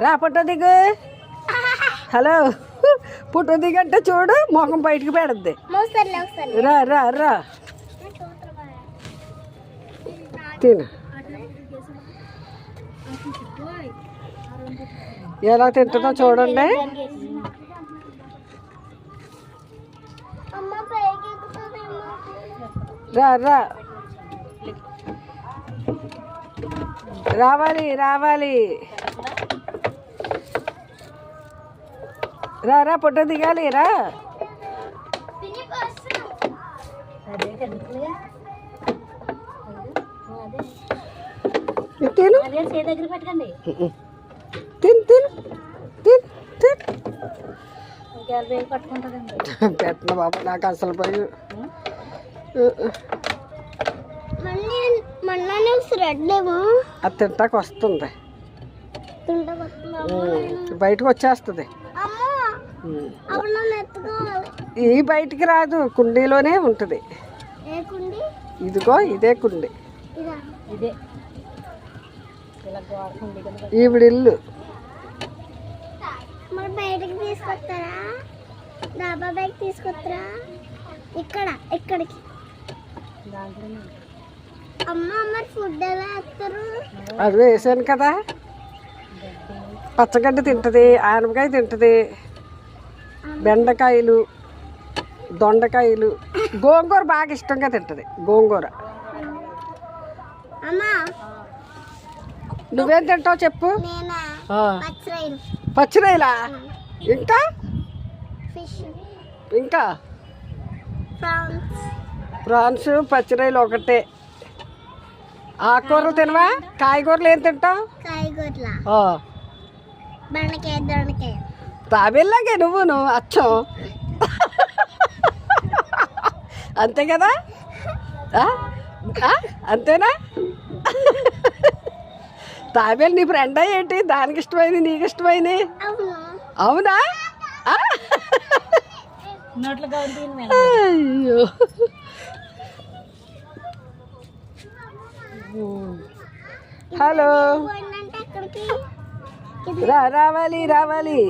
రా ఫోటో దిగు. Hello photo దిగంటే చూడు మొఖం బయటికి పెడద్ది. రా రా రా తిను. ఎలా తింటుందో చూడండి. రా రా రావాలి రావాలి. రా రా ఫోటో దిగాలి రా. తిను తిను తిను తిను పెట్టిన బాబు నాకు అసలు పోయి అది తింటాక వస్తుంది, బయటకు వచ్చేస్తుంది. ఈ బయటికి రాదు, కుండీలోనే ఉంటుంది. ఇదిగో ఇదే కుండీ, ఈవిడ ఇల్లు. బయటకి తీసుకొస్తారా? డాబా బయటకి తీసుకొస్తారా? ఇక్కడ ఇక్కడికి అమ్మ మరి ఫుడ్ ఎలా వేస్తారు? అది వేసాను కదా. పచ్చగడ్డి తింటుంది, ఆనపకాయ తింటుంది, బెండకాయలు, దొండకాయలు, గోంగూర బాగా ఇష్టంగా తింటుంది. గోంగూర. నువ్వేం తింటావు చెప్పు? పచ్చిరాయలా? ఇంకా ఇంకా ప్రాన్స్, పచ్చిరాయలు ఒకటే. ఆకుకూరలు తినవా? కాయగూరలు ఏం తింటావు? తాబేలాగే నువ్వు అచ్చం అంతే కదా? అంతేనా? తాబేలు నీ ఫ్రెండా ఏంటి? దానికి ఇష్టమైంది నీకు ఇష్టమైంది? అవునా? అయ్యో హలో రావాలి రావాలి.